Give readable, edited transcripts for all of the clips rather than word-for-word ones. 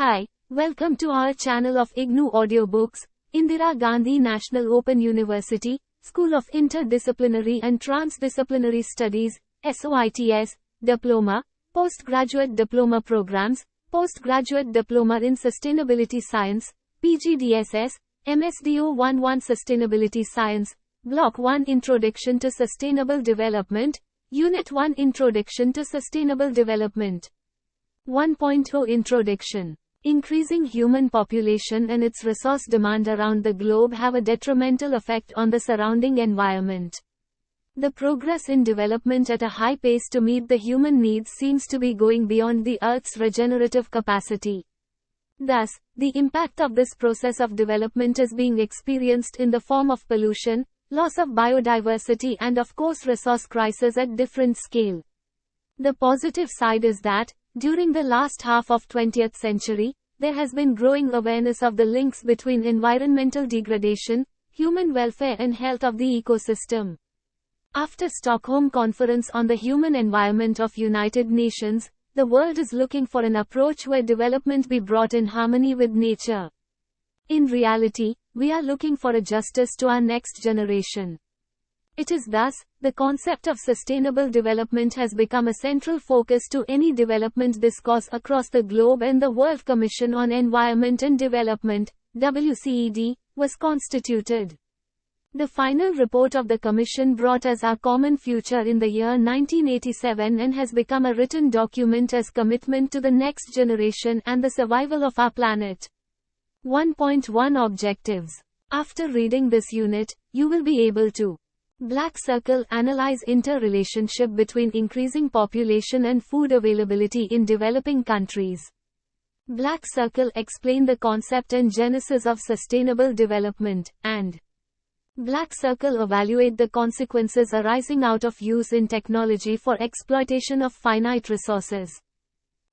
Hi, welcome to our channel of IGNOU Audiobooks, Indira Gandhi National Open University, School of Interdisciplinary and Transdisciplinary Studies, SOITS, Diploma, Postgraduate Diploma Programs, Postgraduate Diploma in Sustainability Science, PGDSS, MSDO 11 Sustainability Science, Block 1 Introduction to Sustainable Development, Unit 1 Introduction to Sustainable Development. 1.0 Introduction. Increasing human population and its resource demand around the globe have a detrimental effect on the surrounding environment. The progress in development at a high pace to meet the human needs seems to be going beyond the Earth's regenerative capacity. Thus, the impact of this process of development is being experienced in the form of pollution, loss of biodiversity and of course resource crisis at different scale. The positive side is that, during the last half of 20th century, there has been growing awareness of the links between environmental degradation, human welfare and health of the ecosystem. After Stockholm Conference on the Human Environment of United Nations, the world is looking for an approach where development be brought in harmony with nature. In reality, we are looking for a justice to our next generation. It is thus, the concept of sustainable development has become a central focus to any development discourse across the globe, and the World Commission on Environment and Development, WCED, was constituted. The final report of the Commission brought us Our Common Future in the year 1987 and has become a written document as commitment to the next generation and the survival of our planet. 1.1 Objectives. After reading this unit, you will be able to Black Circle analyze interrelationship between increasing population and food availability in developing countries. Black Circle explain the concept and genesis of sustainable development, and Black Circle evaluate the consequences arising out of use in technology for exploitation of finite resources.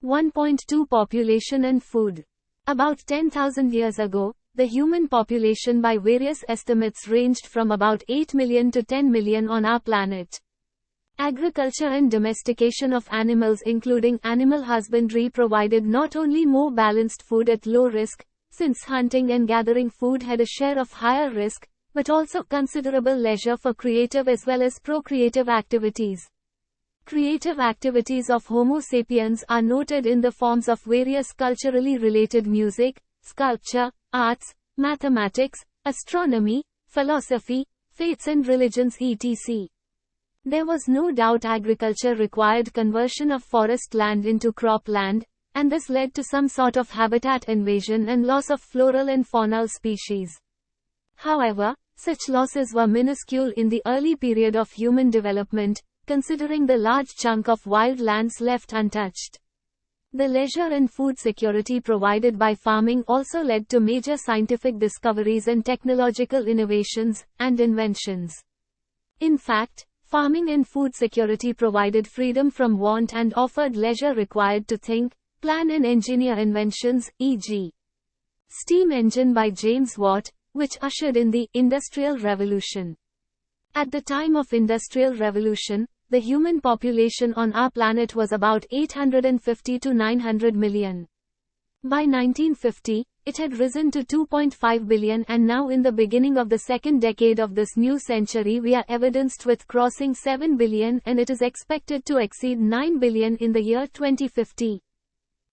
1.2 Population and food. About 10,000 years ago, the human population by various estimates ranged from about 8 million to 10 million on our planet. Agriculture and domestication of animals including animal husbandry provided not only more balanced food at low risk, since hunting and gathering food had a share of higher risk, but also considerable leisure for creative as well as procreative activities. Creative activities of Homo sapiens are noted in the forms of various culturally related music, sculpture, arts, mathematics, astronomy, philosophy, faiths and religions etc. There was no doubt agriculture required conversion of forest land into crop land, and this led to some sort of habitat invasion and loss of floral and faunal species. However, such losses were minuscule in the early period of human development, considering the large chunk of wild lands left untouched. The leisure and food security provided by farming also led to major scientific discoveries and technological innovations and inventions. In fact, farming and food security provided freedom from want and offered leisure required to think, plan and engineer inventions, e.g. steam engine by James Watt, which ushered in the Industrial Revolution. At the time of Industrial Revolution, the human population on our planet was about 850 to 900 million. By 1950, it had risen to 2.5 billion, and now in the beginning of the second decade of this new century we are evidenced with crossing 7 billion, and it is expected to exceed 9 billion in the year 2050.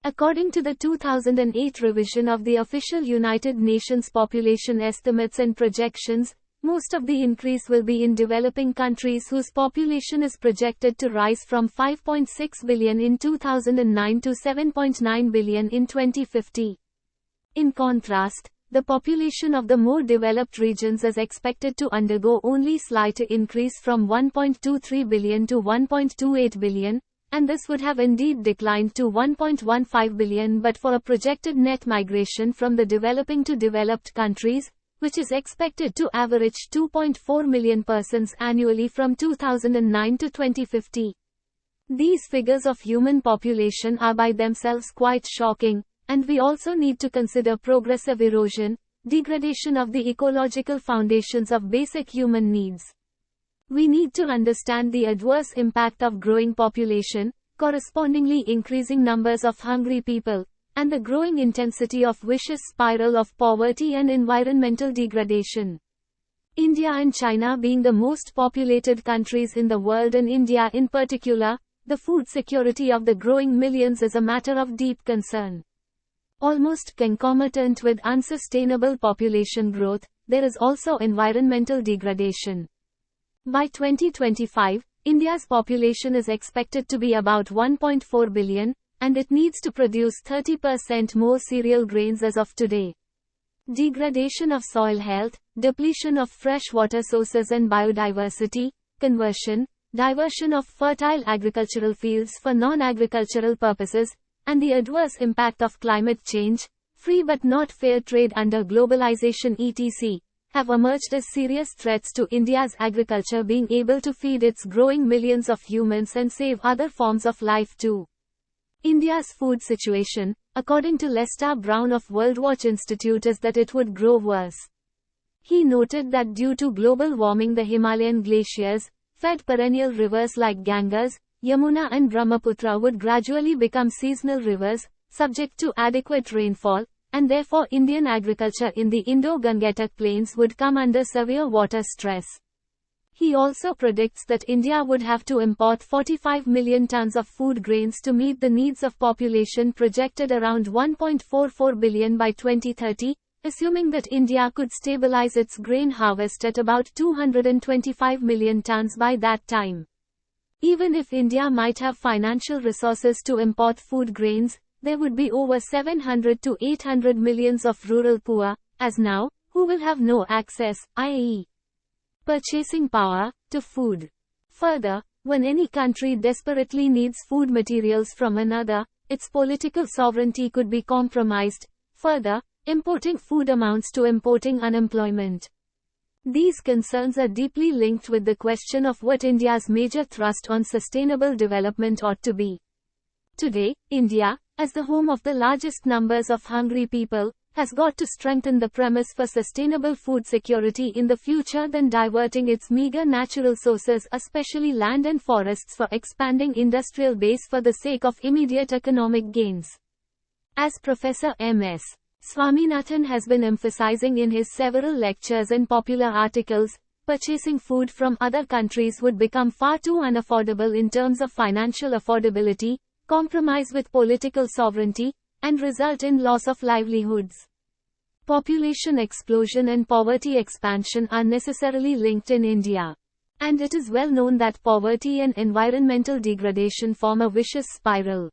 According to the 2008 revision of the official United Nations population estimates and projections, most of the increase will be in developing countries whose population is projected to rise from 5.6 billion in 2009 to 7.9 billion in 2050. In contrast, the population of the more developed regions is expected to undergo only slight increase from 1.23 billion to 1.28 billion, and this would have indeed declined to 1.15 billion but for a projected net migration from the developing to developed countries, which is expected to average 2.4 million persons annually from 2009 to 2050. These figures of human population are by themselves quite shocking, and we also need to consider progressive erosion, degradation of the ecological foundations of basic human needs. We need to understand the adverse impact of growing population, correspondingly increasing numbers of hungry people, and the growing intensity of vicious spiral of poverty and environmental degradation. India and China being the most populated countries in the world, and India in particular, the food security of the growing millions is a matter of deep concern. Almost concomitant with unsustainable population growth, there is also environmental degradation. By 2025, India's population is expected to be about 1.4 billion, and it needs to produce 30% more cereal grains as of today. Degradation of soil health, depletion of fresh water sources and biodiversity, diversion of fertile agricultural fields for non-agricultural purposes, and the adverse impact of climate change, free but not fair trade under globalization etc., have emerged as serious threats to India's agriculture being able to feed its growing millions of humans and save other forms of life too. India's food situation, according to Lester Brown of WorldWatch Institute, is that it would grow worse. He noted that due to global warming, the Himalayan glaciers, fed perennial rivers like Ganges, Yamuna and Brahmaputra would gradually become seasonal rivers, subject to adequate rainfall, and therefore Indian agriculture in the Indo-Gangetic plains would come under severe water stress. He also predicts that India would have to import 45 million tons of food grains to meet the needs of population projected around 1.44 billion by 2030, assuming that India could stabilize its grain harvest at about 225 million tons by that time. Even if India might have financial resources to import food grains, there would be over 700 to 800 millions of rural poor, as now, who will have no access, i.e., purchasing power, to food. Further, when any country desperately needs food materials from another, its political sovereignty could be compromised. Further, importing food amounts to importing unemployment. These concerns are deeply linked with the question of what India's major thrust on sustainable development ought to be. Today, India, as the home of the largest numbers of hungry people, has got to strengthen the premise for sustainable food security in the future than diverting its meager natural sources, especially land and forests, for expanding industrial base for the sake of immediate economic gains. As Professor M.S. Swaminathan has been emphasizing in his several lectures and popular articles, purchasing food from other countries would become far too unaffordable in terms of financial affordability, compromise with political sovereignty, and result in loss of livelihoods. Population explosion and poverty expansion are necessarily linked in India. And it is well known that poverty and environmental degradation form a vicious spiral.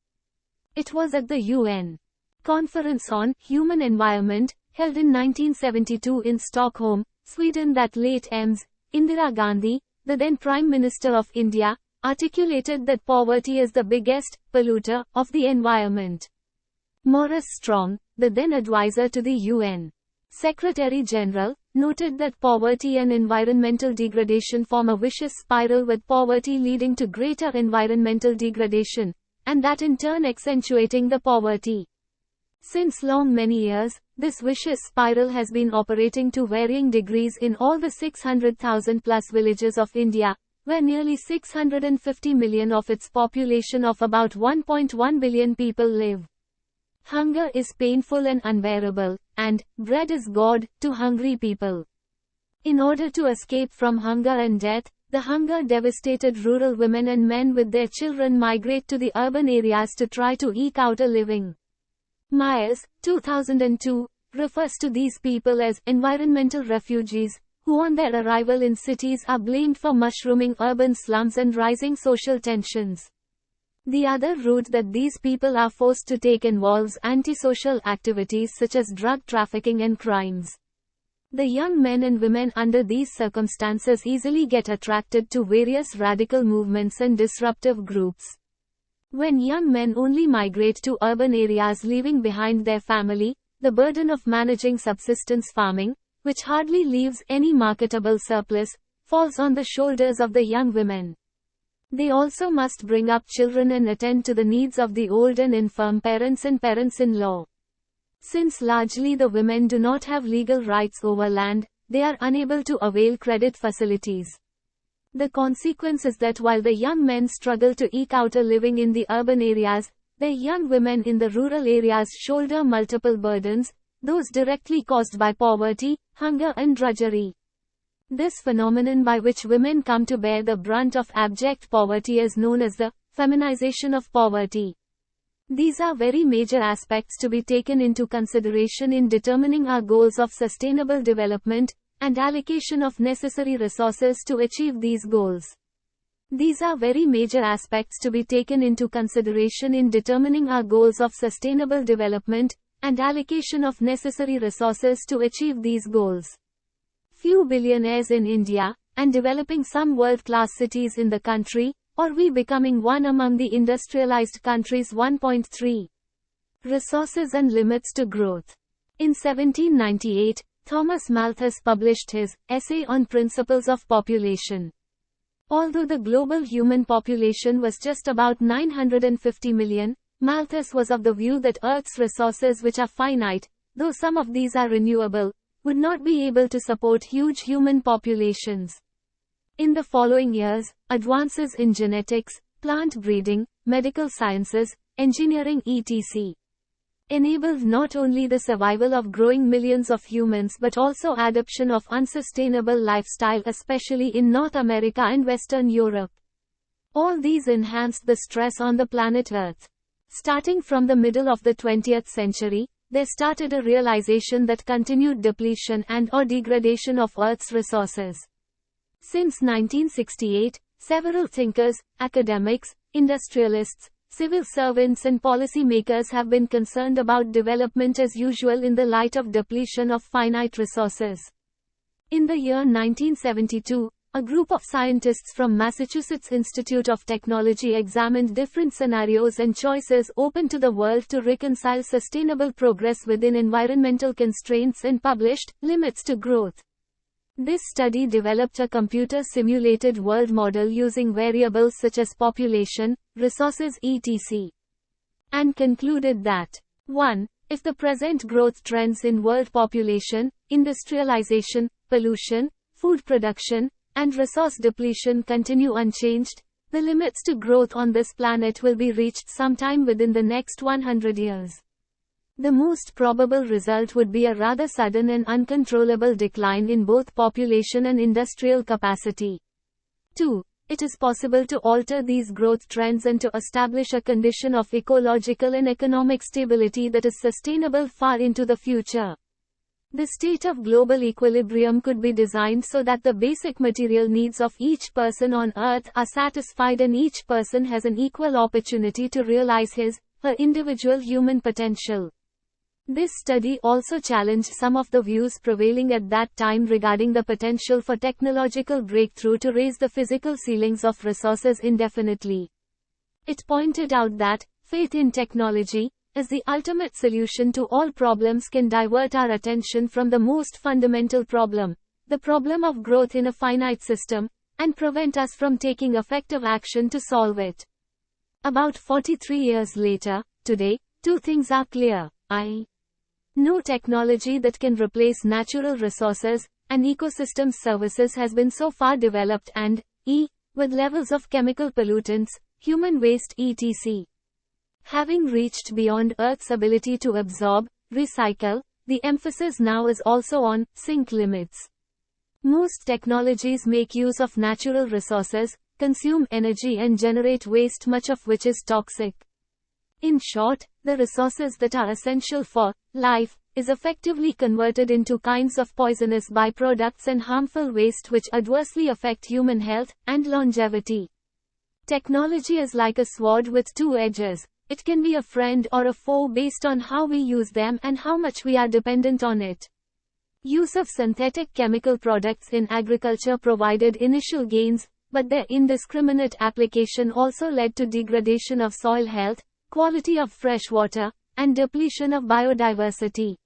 It was at the UN Conference on Human Environment, held in 1972 in Stockholm, Sweden, that late Ms. Indira Gandhi, the then Prime Minister of India, articulated that poverty is the biggest polluter of the environment. Maurice Strong, the then advisor to the UN Secretary General, noted that poverty and environmental degradation form a vicious spiral, with poverty leading to greater environmental degradation, and that in turn accentuating the poverty. Since many years, this vicious spiral has been operating to varying degrees in all the 600,000 plus villages of India, where nearly 650 million of its population of about 1.1 billion people live. Hunger is painful and unbearable, and bread is God to hungry people. In order to escape from hunger and death, the hunger-devastated rural women and men with their children migrate to the urban areas to try to eke out a living. Myers, 2002, refers to these people as environmental refugees, who on their arrival in cities are blamed for mushrooming urban slums and rising social tensions. The other route that these people are forced to take involves antisocial activities such as drug trafficking and crimes. The young men and women under these circumstances easily get attracted to various radical movements and disruptive groups. When young men only migrate to urban areas leaving behind their family, the burden of managing subsistence farming, which hardly leaves any marketable surplus, falls on the shoulders of the young women. They also must bring up children and attend to the needs of the old and infirm parents and parents-in-law. Since largely the women do not have legal rights over land, they are unable to avail credit facilities. The consequence is that while the young men struggle to eke out a living in the urban areas, their young women in the rural areas shoulder multiple burdens, those directly caused by poverty, hunger and drudgery. This phenomenon by which women come to bear the brunt of abject poverty is known as the feminization of poverty. These are very major aspects to be taken into consideration in determining our goals of sustainable development and allocation of necessary resources to achieve these goals. These are very major aspects to be taken into consideration in determining our goals of sustainable development and allocation of necessary resources to achieve these goals. Few billionaires in India, and developing some world-class cities in the country, or we becoming one among the industrialized countries. 1.3. Resources and limits to growth. In 1798, Thomas Malthus published his Essay on Principles of Population. Although the global human population was just about 950 million, Malthus was of the view that Earth's resources, which are finite, though some of these are renewable, would not be able to support huge human populations. In the following years, advances in genetics, plant breeding, medical sciences, engineering etc. enabled not only the survival of growing millions of humans but also adoption of unsustainable lifestyle, especially in North America and Western Europe. All these enhanced the stress on the planet Earth. Starting from the middle of the 20th century, there started a realization that continued depletion and/or degradation of Earth's resources. Since 1968, several thinkers, academics, industrialists, civil servants and policy makers have been concerned about development as usual in the light of depletion of finite resources. In the year 1972, a group of scientists from Massachusetts Institute of Technology examined different scenarios and choices open to the world to reconcile sustainable progress within environmental constraints and published Limits to Growth. This study developed a computer-simulated world model using variables such as population, resources etc. and concluded that 1. If the present growth trends in world population, industrialization, pollution, food production, and resource depletion continue unchanged, the limits to growth on this planet will be reached sometime within the next 100 years. The most probable result would be a rather sudden and uncontrollable decline in both population and industrial capacity. 2. It is possible to alter these growth trends and to establish a condition of ecological and economic stability that is sustainable far into the future. The state of global equilibrium could be designed so that the basic material needs of each person on Earth are satisfied and each person has an equal opportunity to realize her individual human potential. This study also challenged some of the views prevailing at that time regarding the potential for technological breakthrough to raise the physical ceilings of resources indefinitely. It pointed out that faith in technology, as the ultimate solution to all problems, can divert our attention from the most fundamental problem, the problem of growth in a finite system, and prevent us from taking effective action to solve it. About 43 years later, today, two things are clear. No technology that can replace natural resources and ecosystem services has been so far developed, and with levels of chemical pollutants, human waste etc. having reached beyond Earth's ability to absorb, recycle, the emphasis now is also on sink limits. Most technologies make use of natural resources, consume energy and generate waste, much of which is toxic. In short, the resources that are essential for life is effectively converted into kinds of poisonous byproducts and harmful waste which adversely affect human health and longevity. Technology is like a sword with two edges. It can be a friend or a foe based on how we use them and how much we are dependent on it. Use of synthetic chemical products in agriculture provided initial gains, but their indiscriminate application also led to degradation of soil health, quality of fresh water, and depletion of biodiversity.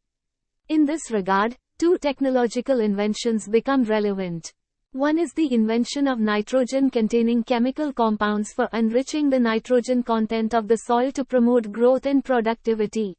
In this regard, two technological inventions become relevant. One is the invention of nitrogen-containing chemical compounds for enriching the nitrogen content of the soil to promote growth and productivity.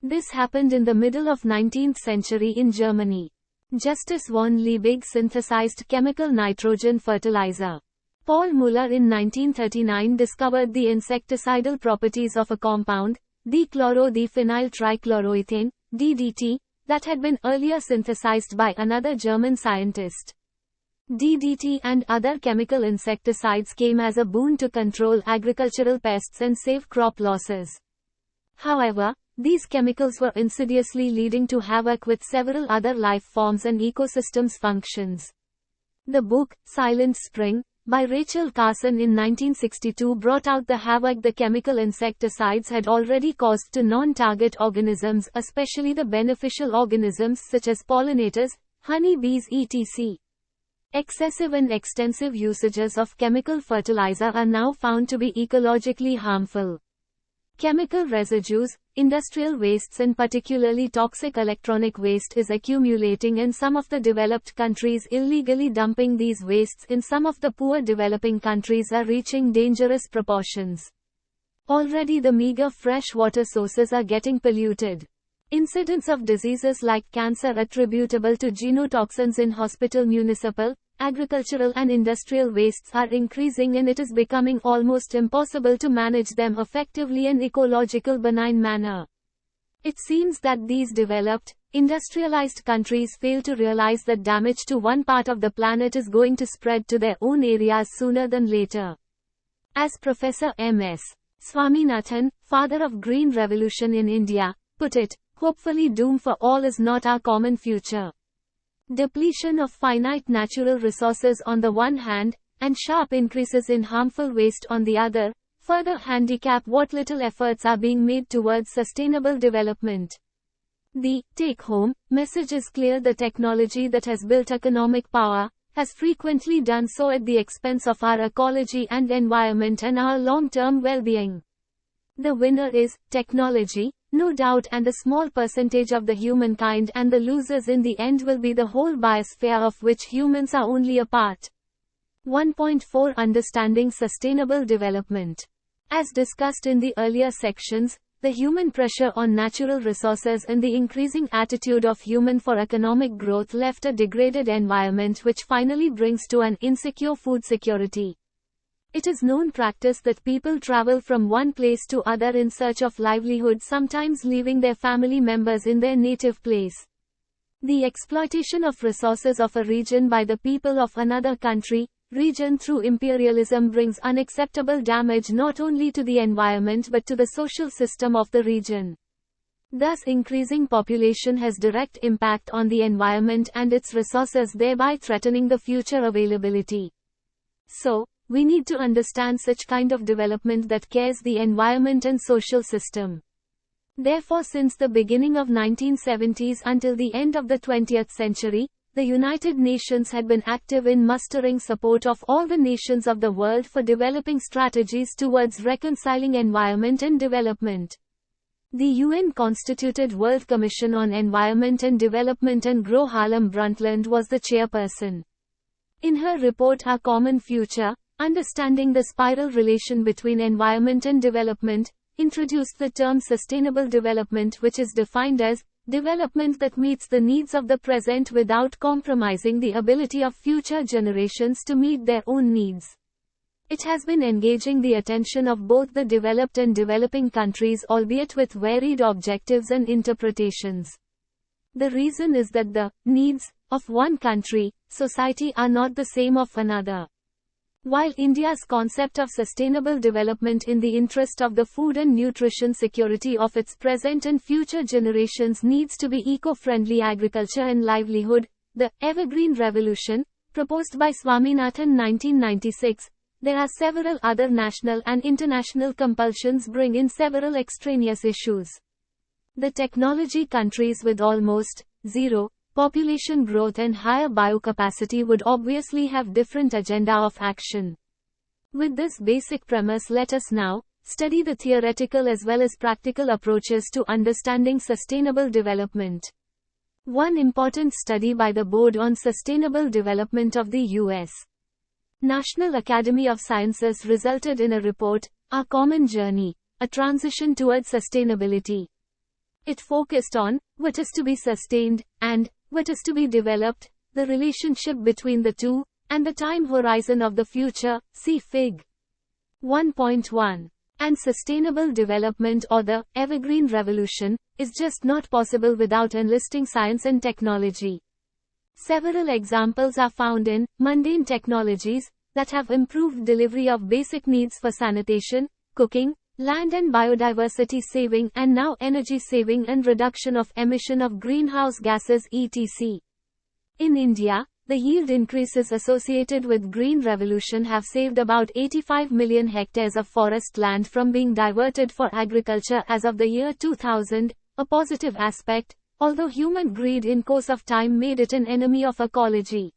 This happened in the middle of 19th century in Germany. Justus von Liebig synthesized chemical nitrogen fertilizer. Paul Muller in 1939 discovered the insecticidal properties of a compound, dichloro-diphenyl trichloroethane, DDT, that had been earlier synthesized by another German scientist. DDT and other chemical insecticides came as a boon to control agricultural pests and save crop losses. However, these chemicals were insidiously leading to havoc with several other life forms and ecosystems functions. The book, Silent Spring, by Rachel Carson in 1962 brought out the havoc the chemical insecticides had already caused to non-target organisms, especially the beneficial organisms such as pollinators, honeybees etc. Excessive and extensive usages of chemical fertilizer are now found to be ecologically harmful. Chemical residues, industrial wastes and particularly toxic electronic waste is accumulating in some of the developed countries. Illegally dumping these wastes in some of the poor developing countries are reaching dangerous proportions. Already the meager fresh water sources are getting polluted. Incidents of diseases like cancer attributable to genotoxins in hospital, municipal, agricultural and industrial wastes are increasing, and it is becoming almost impossible to manage them effectively in ecological benign manner. It seems that these developed, industrialized countries fail to realize that damage to one part of the planet is going to spread to their own areas sooner than later. As Professor M.S. Swaminathan, father of Green Revolution in India, put it, hopefully doom for all is not our common future. Depletion of finite natural resources on the one hand, and sharp increases in harmful waste on the other, further handicap what little efforts are being made towards sustainable development. The take-home message is clear: the technology that has built economic power has frequently done so at the expense of our ecology and environment and our long-term well-being. The winner is technology, no doubt, and a small percentage of the humankind, and the losers in the end will be the whole biosphere of which humans are only a part. 1.4 Understanding Sustainable Development. As discussed in the earlier sections, the human pressure on natural resources and the increasing attitude of human for economic growth left a degraded environment which finally brings to an insecure food security. It is known practice that people travel from one place to other in search of livelihood, sometimes leaving their family members in their native place. The exploitation of resources of a region by the people of another region through imperialism brings unacceptable damage not only to the environment but to the social system of the region. Thus, increasing population has direct impact on the environment and its resources, thereby threatening the future availability. So, we need to understand such kind of development that cares the environment and social system. Therefore, since the beginning of 1970s until the end of the 20th century, the United Nations had been active in mustering support of all the nations of the world for developing strategies towards reconciling environment and development. The UN-constituted World Commission on Environment and Development, and Gro Harlem Brundtland was the chairperson. In her report Our Common Future, Understanding the Spiral Relation Between Environment and Development, introduced the term sustainable development, which is defined as development that meets the needs of the present without compromising the ability of future generations to meet their own needs. It has been engaging the attention of both the developed and developing countries, albeit with varied objectives and interpretations. The reason is that the needs of one country, society are not the same of another. While India's concept of sustainable development in the interest of the food and nutrition security of its present and future generations needs to be eco-friendly agriculture and livelihood, the Evergreen Revolution, proposed by Swaminathan 1996, there are several other national and international compulsions bring in several extraneous issues. The technology countries with almost zero population growth and higher biocapacity would obviously have different agenda of action. With this basic premise, let us now study the theoretical as well as practical approaches to understanding sustainable development. One important study by the Board on Sustainable Development of the U.S. National Academy of Sciences resulted in a report, Our Common Journey, A Transition Towards Sustainability. It focused on what is to be sustained and what is to be developed, the relationship between the two, and the time horizon of the future, see Fig. 1.1. And sustainable development, or the evergreen revolution, is just not possible without enlisting science and technology. Several examples are found in mundane technologies that have improved delivery of basic needs for sanitation, cooking, land and biodiversity saving, and now energy saving and reduction of emission of greenhouse gases etc. In India, the yield increases associated with Green Revolution have saved about 85 million hectares of forest land from being diverted for agriculture as of the year 2000, a positive aspect, although human greed in course of time made it an enemy of ecology.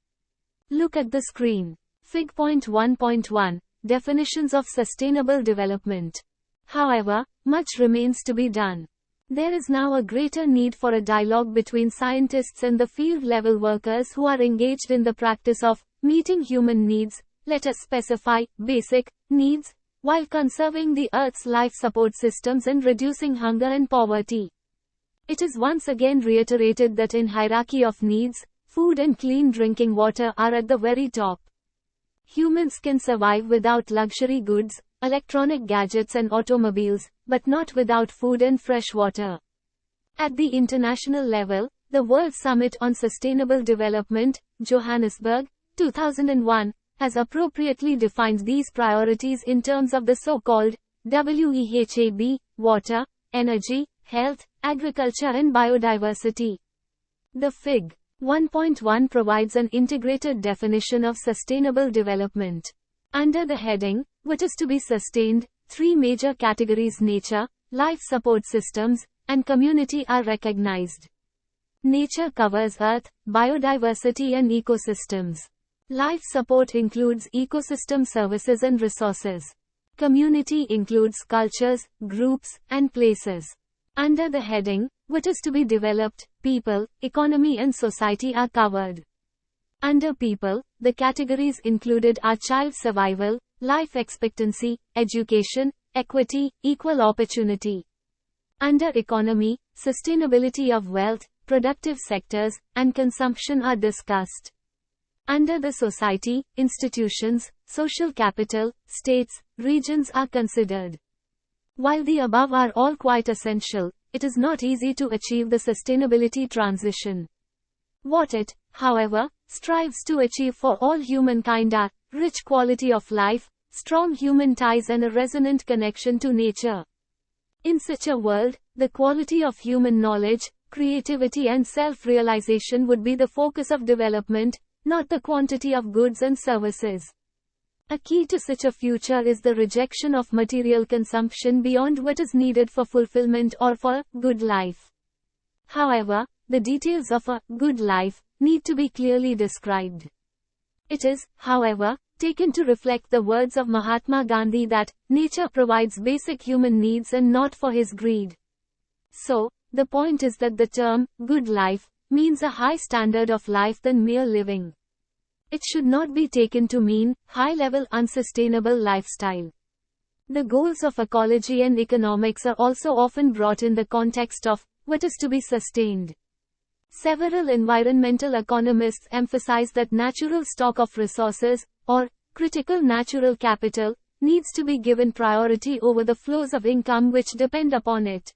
Look at the screen. Fig. 1.1. Definitions of sustainable development. However, much remains to be done. There is now a greater need for a dialogue between scientists and the field-level workers who are engaged in the practice of meeting human needs, let us specify, basic needs, while conserving the Earth's life support systems and reducing hunger and poverty. It is once again reiterated that in hierarchy of needs, food and clean drinking water are at the very top. Humans can survive without luxury goods, electronic gadgets and automobiles, but not without food and fresh water. At the international level, the World Summit on Sustainable Development, Johannesburg, 2001, has appropriately defined these priorities in terms of the so-called WEHAB, water, energy, health, agriculture and biodiversity. The Fig. 1.1 provides an integrated definition of sustainable development. Under the heading, what is to be sustained, three major categories: nature, life support systems, and community are recognized. Nature covers earth, biodiversity and ecosystems. Life support includes ecosystem services and resources. Community includes cultures, groups, and places. Under the heading, what is to be developed, people, economy and society are covered. Under people, the categories included are child survival, life expectancy, education, equity, equal opportunity. Under economy, sustainability of wealth, productive sectors, and consumption are discussed. Under the society, institutions, social capital, states, regions are considered. While the above are all quite essential, it is not easy to achieve the sustainability transition. What it, however, strives to achieve for all humankind are rich quality of life, strong human ties and a resonant connection to nature. In such a world, the quality of human knowledge, creativity and self-realization would be the focus of development, not the quantity of goods and services. A key to such a future is the rejection of material consumption beyond what is needed for fulfillment or for a good life. However, the details of a good life need to be clearly described. It is, however, taken to reflect the words of Mahatma Gandhi that nature provides basic human needs and not for his greed. So, the point is that the term good life means a high standard of life than mere living. It should not be taken to mean high-level unsustainable lifestyle. The goals of ecology and economics are also often brought in the context of what is to be sustained. Several environmental economists emphasize that natural stock of resources, or critical natural capital, needs to be given priority over the flows of income which depend upon it.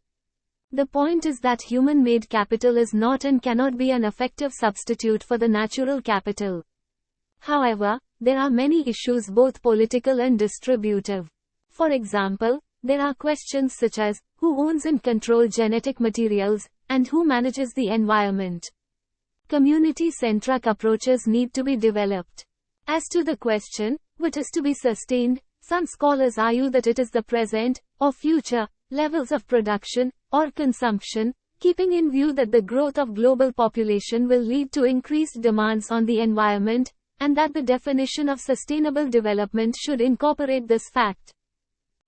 The point is that human-made capital is not and cannot be an effective substitute for the natural capital. However, there are many issues both political and distributive. For example, there are questions such as, who owns and controls genetic materials, and who manages the environment. Community-centric approaches need to be developed. As to the question, what is to be sustained, some scholars argue that it is the present, or future, levels of production, or consumption, keeping in view that the growth of global population will lead to increased demands on the environment, and that the definition of sustainable development should incorporate this fact.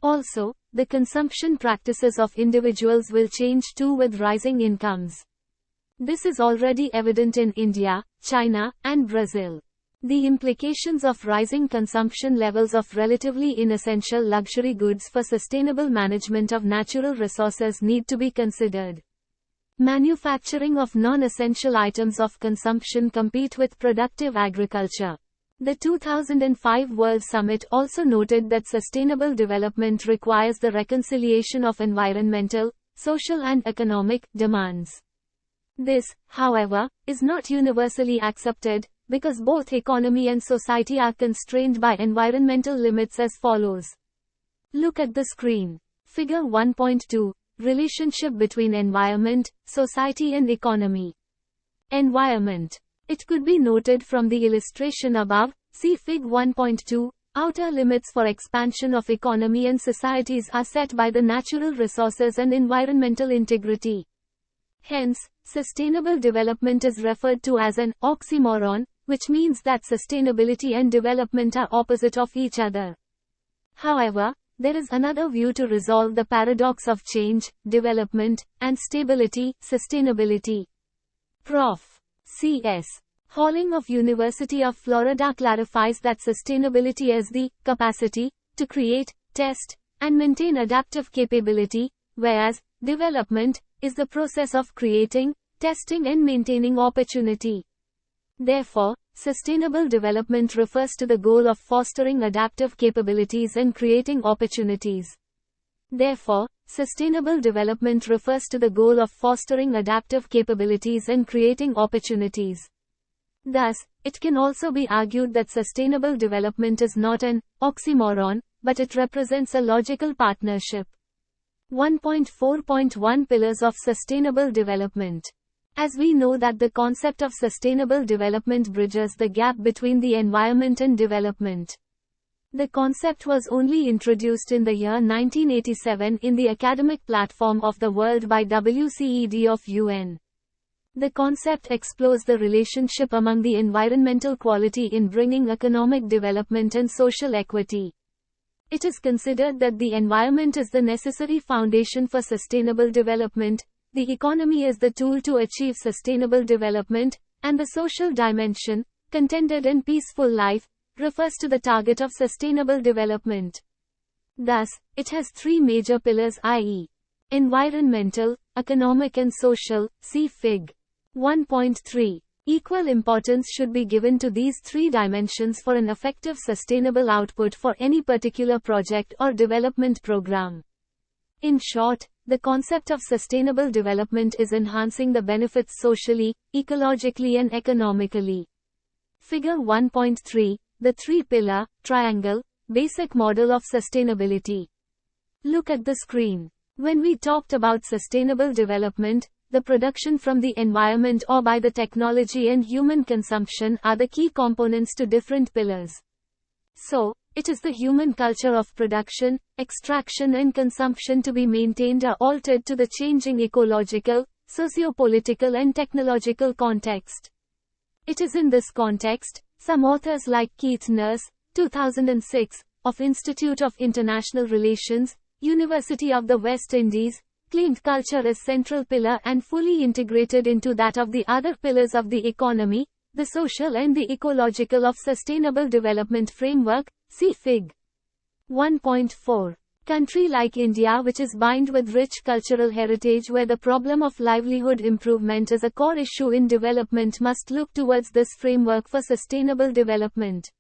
Also, the consumption practices of individuals will change too with rising incomes. This is already evident in India, China, and Brazil. The implications of rising consumption levels of relatively inessential luxury goods for sustainable management of natural resources need to be considered. Manufacturing of non-essential items of consumption compete with productive agriculture. The 2005 World Summit also noted that sustainable development requires the reconciliation of environmental, social and economic demands. This, however, is not universally accepted, because both economy and society are constrained by environmental limits as follows. Look at the screen. Figure 1.2. Relationship between environment, society and economy. Environment. It could be noted from the illustration above, see Fig 1.2, outer limits for expansion of economy and societies are set by the natural resources and environmental integrity. Hence, sustainable development is referred to as an oxymoron, which means that sustainability and development are opposite of each other. However, there is another view to resolve the paradox of change, development, and stability, sustainability. Prof. C.S. Halling of University of Florida clarifies that sustainability is the capacity to create, test, and maintain adaptive capability, whereas development is the process of creating, testing and maintaining opportunity. Therefore, sustainable development refers to the goal of fostering adaptive capabilities and creating opportunities. Therefore, sustainable development refers to the goal of fostering adaptive capabilities and creating opportunities. Thus, it can also be argued that sustainable development is not an oxymoron, but it represents a logical partnership. 1.4.1 Pillars of Sustainable Development. As we know that the concept of sustainable development bridges the gap between the environment and development. The concept was only introduced in the year 1987 in the academic platform of the world by WCED of UN. The concept explores the relationship among the environmental quality in bringing economic development and social equity. It is considered that the environment is the necessary foundation for sustainable development, the economy is the tool to achieve sustainable development, and the social dimension, contented and peaceful life, refers to the target of sustainable development. Thus, it has three major pillars, i.e., environmental, economic and social, see Fig. 1.3. Equal importance should be given to these three dimensions for an effective sustainable output for any particular project or development program. In short, the concept of sustainable development is enhancing the benefits socially, ecologically and economically. Figure 1.3, the three-pillar, triangle, basic model of sustainability. Look at the screen. When we talked about sustainable development, the production from the environment or by the technology and human consumption are the key components to different pillars. So, it is the human culture of production, extraction and consumption to be maintained or altered to the changing ecological, socio-political and technological context. It is in this context, some authors like Keith Nurse, 2006, of Institute of International Relations, University of the West Indies, claimed culture as central pillar and fully integrated into that of the other pillars of the economy, the social and the ecological of sustainable development framework, see Fig. 1.4. Country like India, which is bind with rich cultural heritage where the problem of livelihood improvement is a core issue in development, must look towards this framework for sustainable development.